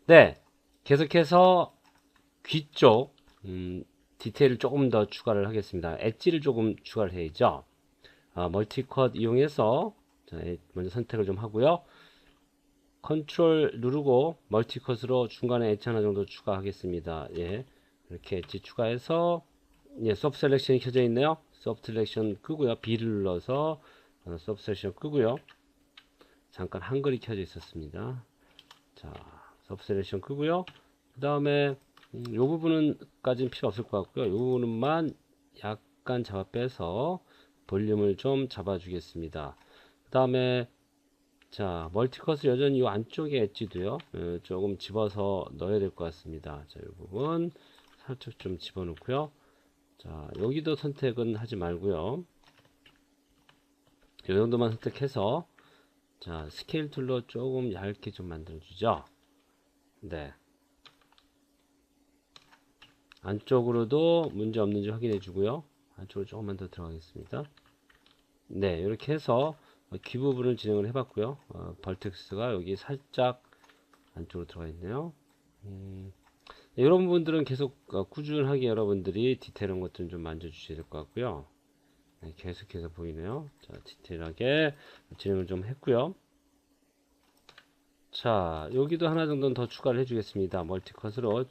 네, 계속해서 귀 쪽, 디테일을 조금 더 추가를 하겠습니다. 엣지를 조금 추가를 해야죠. 멀티컷 이용해서 자, 먼저 선택을 좀 하고요. 컨트롤 누르고 멀티컷으로 중간에 엣지 하나 정도 추가하겠습니다. 예, 이렇게 엣지 추가해서 예, 서브 셀렉션이 켜져 있네요. 서브 셀렉션 끄고요. B를 눌러서 서브 셀렉션 끄고요. 잠깐 한글이 켜져 있었습니다. 자, 서브 셀렉션 끄고요. 그 다음에 이 부분은까지는 필요 없을 것 같고요. 이 부분만 약간 잡아 빼서 볼륨을 좀 잡아 주겠습니다. 그 다음에 자, 멀티컷을 여전히 이 안쪽에 엣지도요. 조금 집어서 넣어야 될 것 같습니다. 자, 이 부분 살짝 좀 집어넣고요. 자, 여기도 선택은 하지 말고요. 이 정도만 선택해서 자, 스케일 툴로 조금 얇게 좀 만들어 주죠. 네. 안쪽으로도 문제 없는지 확인해 주고요. 안쪽으로 조금만 더 들어가겠습니다. 네, 이렇게 해서 귀 부분을 진행을 해봤고요. 벌텍스가 여기 살짝 안쪽으로 들어가 있네요. 네, 이런 부분들은 계속 꾸준하게 여러분들이 디테일한 것들은 좀 만져주셔야 될 것 같고요. 네, 계속해서 보이네요. 자, 디테일하게 진행을 좀 했고요. 자, 여기도 하나 정도는 더 추가를 해주겠습니다. 멀티컷으로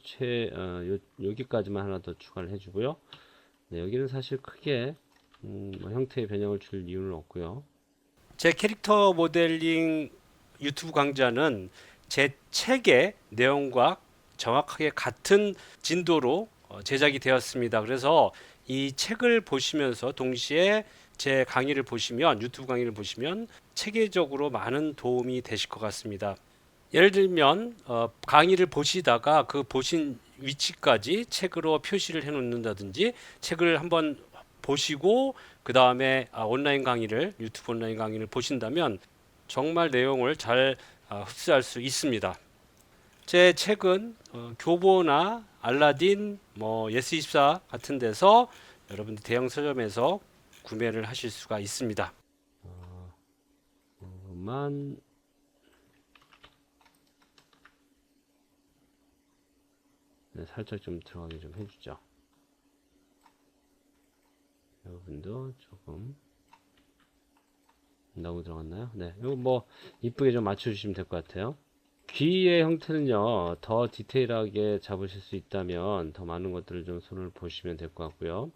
여기까지만 하나 더 추가를 해주고요. 네, 여기는 사실 크게 뭐 형태의 변형을 줄 이유는 없고요. 제 캐릭터 모델링 유튜브 강좌는 제 책의 내용과 정확하게 같은 진도로 제작이 되었습니다. 그래서 이 책을 보시면서 동시에 제 강의를 보시면 유튜브 강의를 보시면 체계적으로 많은 도움이 되실 것 같습니다. 예를 들면 강의를 보시다가 그 보신 위치까지 책으로 표시를 해 놓는다든지 책을 한번 보시고 그 다음에 온라인 강의를 유튜브 온라인 강의를 보신다면 정말 내용을 잘 흡수할 수 있습니다. 제 책은 교보나 알라딘, 뭐 예스24 같은 데서 여러분들 대형 서점에서 구매를 하실 수가 있습니다. 만 네, 살짝 좀 들어가게 좀 해주죠. 여러분도 조금 너무 들어갔나요? 네, 이거 뭐 이쁘게 좀 맞춰주시면 될 것 같아요. 귀의 형태는요, 더 디테일하게 잡으실 수 있다면 더 많은 것들을 좀 손을 보시면 될 것 같고요.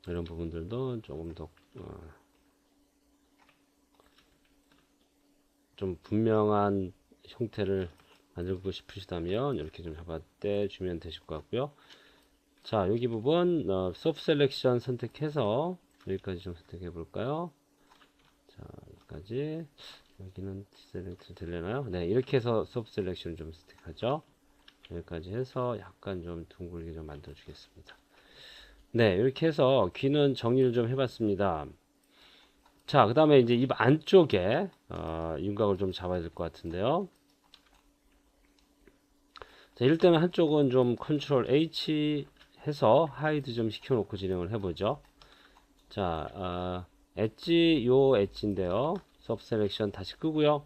이런 부분들도 조금 더 좀 분명한 형태를 만들고 싶으시다면 이렇게 좀 잡아떼 주면 되실 것 같고요. 자, 여기 부분 소프 셀렉션 선택해서 여기까지 좀 선택해 볼까요? 자, 여기까지. 여기는 셀렉트 되려나요? 네, 이렇게 해서 소프 셀렉션 좀 선택하죠. 여기까지 해서 약간 좀 둥글게 좀 만들어 주겠습니다. 네, 이렇게 해서 귀는 정리를 좀 해봤습니다. 자, 그 다음에 이제 입 안쪽에 윤곽을 좀 잡아야 될 것 같은데요. 자, 이럴 때는 한쪽은 좀 컨트롤 H 해서 하이드 좀 시켜놓고 진행을 해보죠. 자, 엣지 요 엣지인데요. 서브 셀렉션 다시 끄고요.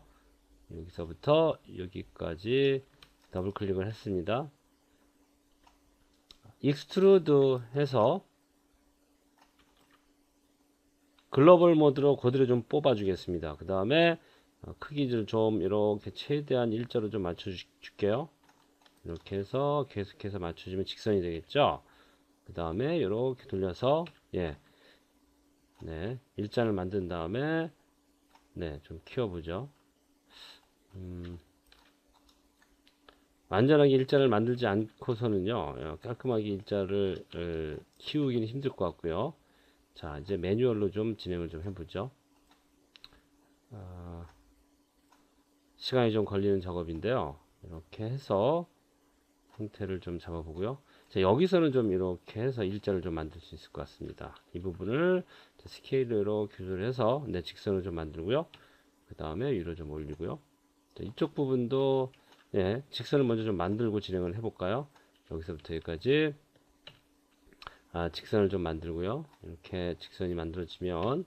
여기서부터 여기까지 더블 클릭을 했습니다. 익스트루드 해서 글로벌 모드로 그대로 좀 뽑아 주겠습니다. 그 다음에 크기를 좀 이렇게 최대한 일자로 좀 맞춰 줄게요. 이렇게 해서 계속해서 맞춰주면 직선이 되겠죠. 그 다음에 이렇게 돌려서 예, 네, 일자를 만든 다음에 네, 좀 키워보죠. 완전하게 일자를 만들지 않고서는요, 깔끔하게 일자를 키우기는 힘들 것 같고요. 자, 이제 매뉴얼로 좀 진행을 좀 해보죠. 시간이 좀 걸리는 작업인데요. 이렇게 해서 형태를 좀 잡아보고요. 자, 여기서는 좀 이렇게 해서 일자를 좀 만들 수 있을 것 같습니다. 이 부분을 스케일로 조절해서 내 직선을 좀 만들고요. 그 다음에 위로 좀 올리고요. 자, 이쪽 부분도 예, 직선을 먼저 좀 만들고 진행을 해볼까요? 여기서부터 여기까지 직선을 좀 만들고요. 이렇게 직선이 만들어지면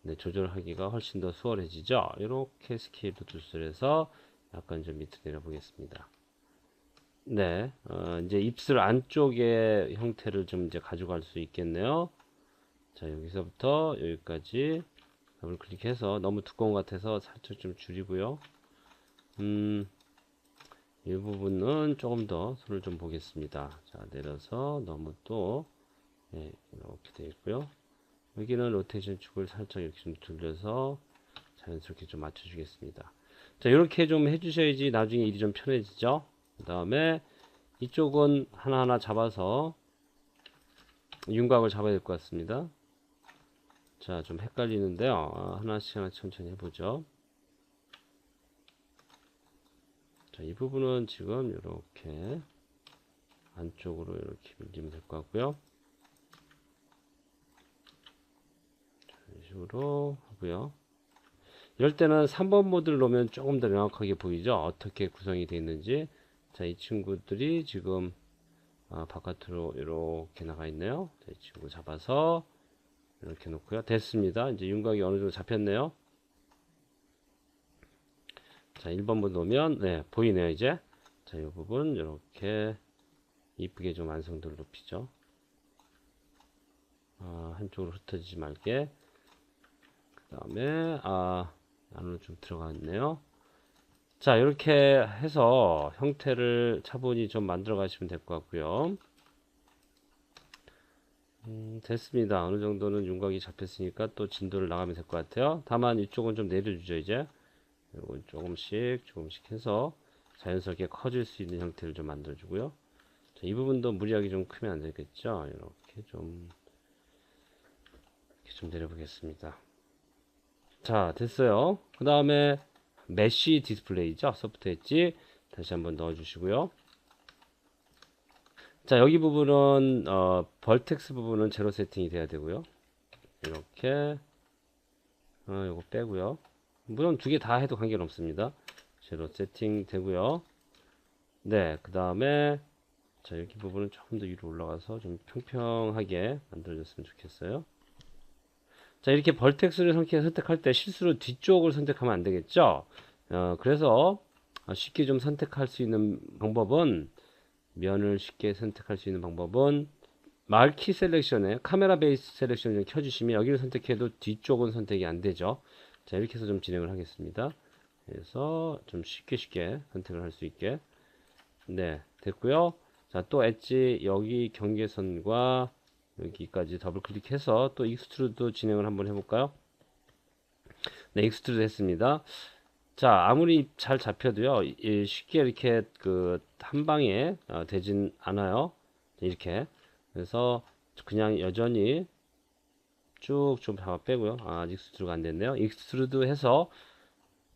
네, 조절하기가 훨씬 더 수월해지죠. 이렇게 스케일도 조절해서 약간 좀 밑으로 내려보겠습니다. 네, 이제 입술 안쪽의 형태를 좀 이제 가져갈 수 있겠네요. 자, 여기서부터 여기까지 더블 클릭해서 너무 두꺼운 것 같아서 살짝 좀 줄이고요. 이 부분은 조금 더 손을 좀 보겠습니다. 자, 내려서 너무 또 네, 이렇게 되어 있고요. 여기는 로테이션 축을 살짝 이렇게 좀 돌려서 자연스럽게 좀 맞춰주겠습니다. 자, 이렇게 좀 해주셔야지 나중에 일이 좀 편해지죠. 그 다음에 이쪽은 하나하나 잡아서 윤곽을 잡아야 될 것 같습니다. 자, 좀 헷갈리는데요. 하나씩 천천히 해보죠. 자, 이 부분은 지금 이렇게 안쪽으로 이렇게 밀리면 될 것 같고요. 이런 식으로 하고요. 이럴 때는 3번 모드를 놓으면 조금 더 명확하게 보이죠. 어떻게 구성이 되어 있는지. 자, 이 친구들이 지금 바깥으로 이렇게 나가 있네요. 자, 이 친구 잡아서 이렇게 놓고요. 됐습니다. 이제 윤곽이 어느 정도 잡혔네요. 자, 1번 모드 놓으면 네, 보이네요, 이제. 자, 이 부분 이렇게 이쁘게 좀 완성도를 높이죠. 한쪽으로 흩어지지 말게. 그 다음에 안으로 좀 들어갔네요. 자, 이렇게 해서 형태를 차분히 좀 만들어 가시면 될 것 같고요. 됐습니다. 어느 정도는 윤곽이 잡혔으니까 또 진도를 나가면 될 것 같아요. 다만 이쪽은 좀 내려주죠, 이제. 이건 조금씩 해서 자연스럽게 커질 수 있는 형태를 좀 만들어주고요. 자, 이 부분도 무리하게 좀 크면 안 되겠죠. 이렇게 좀 내려보겠습니다. 자, 됐어요. 그 다음에 메쉬 디스플레이죠. 소프트 엣지 다시 한번 넣어주시고요. 자, 여기 부분은 벌텍스 부분은 제로 세팅이 돼야 되고요. 이렇게 이거 빼고요. 물론 두 개 다 해도 관계는 없습니다. 제로 세팅 되고요. 네, 그 다음에 자, 여기 부분은 조금 더 위로 올라가서 좀 평평하게 만들어졌으면 좋겠어요. 자, 이렇게 벌텍스를 선택할 때 실수로 뒤쪽을 선택하면 안 되겠죠. 그래서 쉽게 좀 선택할 수 있는 방법은 면을 쉽게 선택할 수 있는 방법은 마키 셀렉션에 카메라 베이스 셀렉션을 켜주시면 여기를 선택해도 뒤쪽은 선택이 안 되죠. 자, 이렇게 해서 좀 진행을 하겠습니다. 그래서 좀 쉽게 선택을 할 수 있게. 네, 됐고요. 자, 또 엣지 여기 경계선과 여기까지 더블 클릭해서 또 익스트루드 진행을 한번 해볼까요? 네, 익스트루드 했습니다. 자, 아무리 잘 잡혀도요, 쉽게 이렇게 한 방에 되진 않아요. 이렇게. 그래서 그냥 여전히 쭉 좀 잡아 빼고요. 아직 익스트루드가 안 됐네요. 익스트루드 해서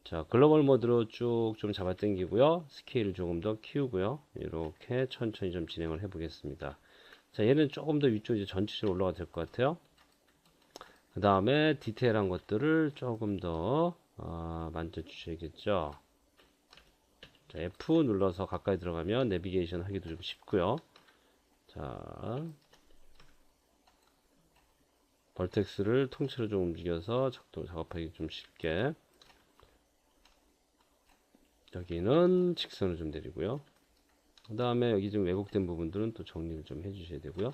자, 글로벌 모드로 쭉 좀 잡아 당기고요. 스케일을 조금 더 키우고요. 이렇게 천천히 좀 진행을 해 보겠습니다. 자, 얘는 조금 더 위쪽 이제 전체적으로 올라가 될 것 같아요. 그 다음에 디테일한 것들을 조금 더 만져 주셔야겠죠. 자, F 눌러서 가까이 들어가면 내비게이션 하기도 좀 쉽고요. 자, 벌텍스를 통째로 좀 움직여서 작업하기 좀 쉽게. 여기는 직선을 좀 내리고요. 그 다음에 여기 좀 왜곡된 부분들은 또 정리를 좀 해주셔야 되고요.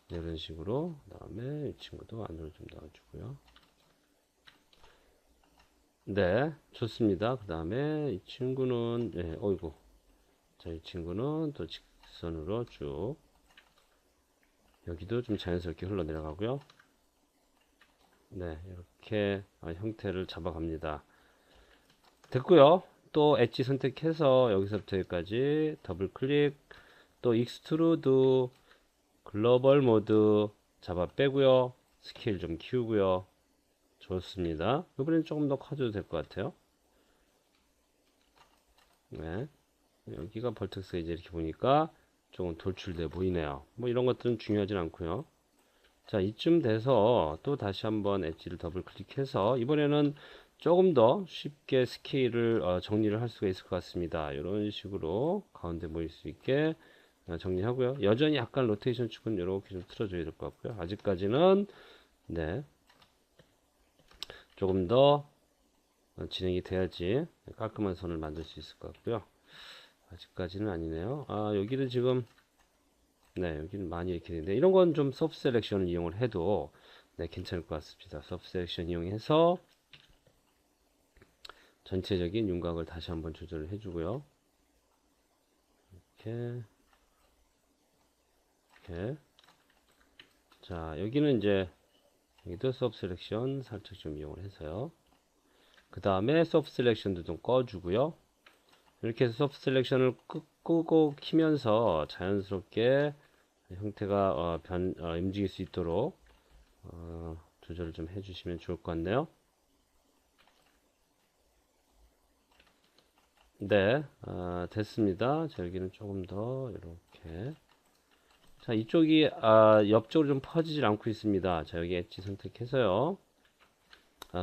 네, 이런 식으로. 그 다음에 이 친구도 안으로 좀 넣어주고요. 네, 좋습니다. 그 다음에 이 친구는, 네, 어이구. 자, 이 친구는 또 직선으로 쭉. 여기도 좀 자연스럽게 흘러내려가고요. 네, 이렇게 형태를 잡아갑니다. 됐고요. 또 엣지 선택해서 여기서부터 여기까지 더블 클릭, 또 익스트루드, 글로벌 모드 잡아 빼고요. 스케일 좀 키우고요. 좋습니다. 이번엔 조금 더 커져도 될 것 같아요. 네. 여기가 벌텍스가 이제 이렇게 보니까 조금 돌출돼 보이네요. 뭐 이런 것들은 중요하진 않고요. 자, 이쯤 돼서 또 다시 한번 엣지를 더블 클릭해서 이번에는 조금 더 쉽게 스케일을 정리를 할 수가 있을 것 같습니다. 이런 식으로 가운데 모일 수 있게 정리하고요. 여전히 약간 로테이션 축은 이렇게 좀 틀어줘야 될 것 같고요. 아직까지는 네, 조금 더 진행이 돼야지 깔끔한 선을 만들 수 있을 것 같고요. 아직까지는 아니네요. 여기는 지금 네, 여기는 많이 이렇게 되는데 이런 건 좀 서브 셀렉션을 이용을 해도 네, 괜찮을 것 같습니다. 서브 셀렉션 이용해서 전체적인 윤곽을 다시 한번 조절을 해주고요. 이렇게. 자, 여기는 이제 여기도 서브 셀렉션 살짝 좀 이용을 해서요. 그 다음에 서브 셀렉션도 좀 꺼주고요. 이렇게 해서 서브 셀렉션을 끄고 키면서 자연스럽게 형태가 움직일 수 있도록 조절을 좀 해주시면 좋을 것 같네요. 네, 됐습니다. 자, 여기는 조금 더 이렇게. 자, 이쪽이 옆쪽으로 좀 퍼지질 않고 있습니다. 자, 여기 엣지 선택해서요.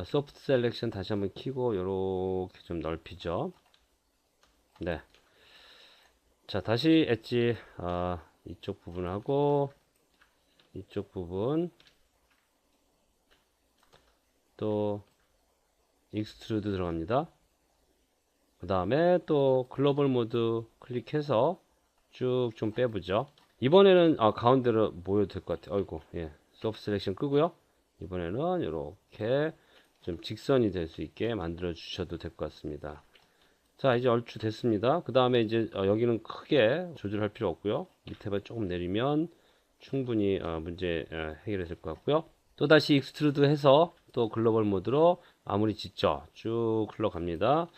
소프트 셀렉션 다시 한번 키고 이렇게 좀 넓히죠. 네. 자, 다시 엣지 이쪽 부분하고 이쪽 부분 또 익스트루드 들어갑니다. 그 다음에 또 글로벌 모드 클릭해서 쭉 좀 빼보죠. 이번에는 가운데로 모여도 될 것 같아요. 어이구, 예. 소프트 셀렉션 끄고요. 이번에는 이렇게 좀 직선이 될 수 있게 만들어 주셔도 될 것 같습니다. 자, 이제 얼추 됐습니다. 그 다음에 이제 여기는 크게 조절할 필요 없고요. 밑에만 조금 내리면 충분히 문제 해결이 될 것 같고요. 또 다시 익스트루드 해서 또 글로벌 모드로 마무리 짓죠. 쭉 흘러갑니다.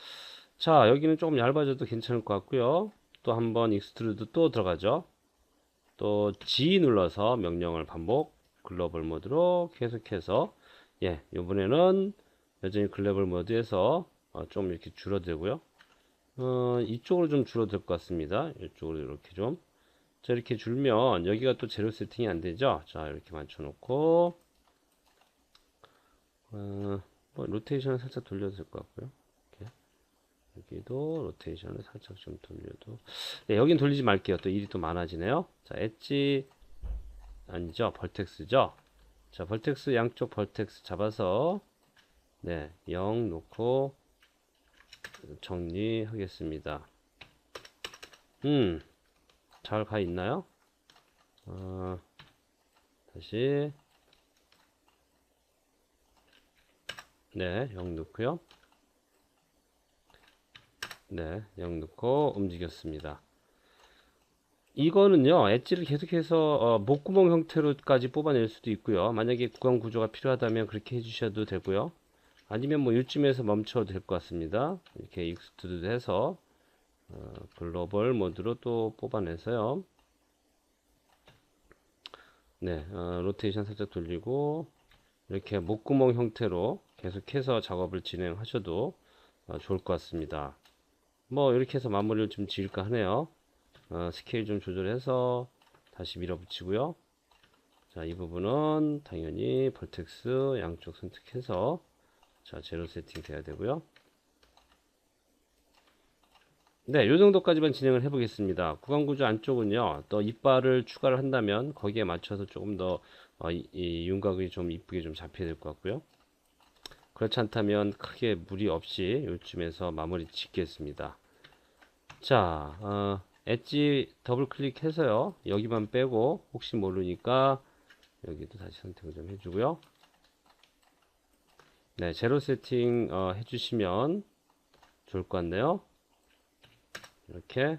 자, 여기는 조금 얇아져도 괜찮을 것 같고요. 또 한번 익스트루드 또 들어가죠. 또 G 눌러서 명령을 반복 글로벌 모드로 계속해서 이번에는 여전히 글로벌 모드에서 좀 이렇게 줄어들고요. 이쪽으로 좀 줄어들 것 같습니다. 이쪽으로 이렇게 좀. 자, 이렇게 줄면 여기가 또 제로 세팅이 안 되죠. 자, 이렇게 맞춰 놓고 뭐 로테이션을 살짝 돌려도 될 것 같고요. 이렇게. 여기도 로테이션을 살짝 좀 돌려도 여긴 돌리지 말게요. 또 일이 또 많아지네요. 자, 엣지 아니죠. 벌텍스죠. 자, 벌텍스 양쪽 벌텍스 잡아서 0 놓고 정리하겠습니다. 잘 가 있나요? 다시 0 넣고요. 0 넣고 움직였습니다. 이거는요, 엣지를 계속해서 목구멍 형태로까지 뽑아낼 수도 있고요. 만약에 구강 구조가 필요하다면 그렇게 해주셔도 되고요. 아니면 뭐 이쯤에서 멈춰도 될 것 같습니다. 이렇게 익스트루드 해서 글로벌 모드로 또 뽑아내서요. 로테이션 살짝 돌리고 이렇게 목구멍 형태로 계속해서 작업을 진행하셔도 좋을 것 같습니다. 뭐 이렇게 해서 마무리를 좀 지을까 하네요. 스케일 좀 조절해서 다시 밀어붙이고요. 자, 이 부분은 당연히 벌텍스 양쪽 선택해서 자, 제로 세팅 돼야 되고요. 요 정도까지만 진행을 해 보겠습니다. 구강 구조 안쪽은요, 또 이빨을 추가를 한다면 거기에 맞춰서 조금 더 이 윤곽이 좀 이쁘게 좀 잡혀야 될 것 같고요. 그렇지 않다면 크게 무리 없이 요쯤에서 마무리 짓겠습니다. 자, 엣지 더블 클릭해서요, 여기만 빼고 혹시 모르니까 여기도 다시 선택을 좀 해주고요. 제로 세팅 해주시면 좋을 것 같네요. 이렇게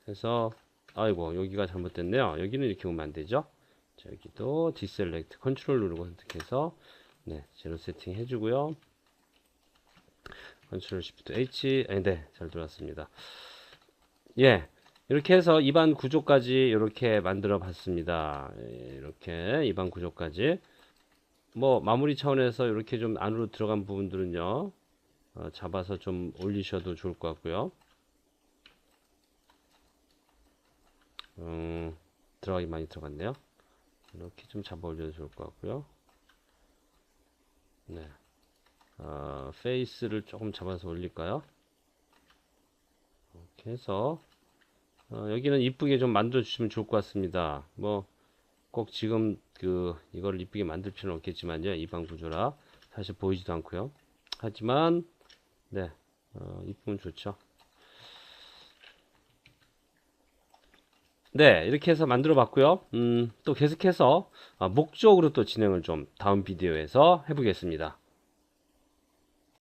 해서 아이고, 여기가 잘못됐네요. 여기는 이렇게 오면 안 되죠. 자, 여기도 디셀렉트 컨트롤 누르고 선택해서 제로 세팅 해주고요. 컨트롤 시프트 H 잘 들어왔습니다. 이렇게 해서 입안 구조까지 이렇게 만들어 봤습니다. 이렇게 입안 구조까지 뭐 마무리 차원에서 이렇게 좀 안으로 들어간 부분들은요, 잡아서 좀 올리셔도 좋을 것 같고요. 들어가기 많이 들어갔네요. 이렇게 좀 잡아 올려도 좋을 것 같고요. 페이스를 조금 잡아서 올릴까요? 이렇게 해서 여기는 이쁘게 좀 만들어 주시면 좋을 것 같습니다. 뭐 꼭 지금 이걸 이쁘게 만들 필요는 없겠지만요, 입안 구조라 사실 보이지도 않고요. 하지만 네, 이쁘면 좋죠. 네, 이렇게 해서 만들어 봤고요. 또 계속해서 목적으로 또 진행을 좀 다음 비디오에서 해보겠습니다.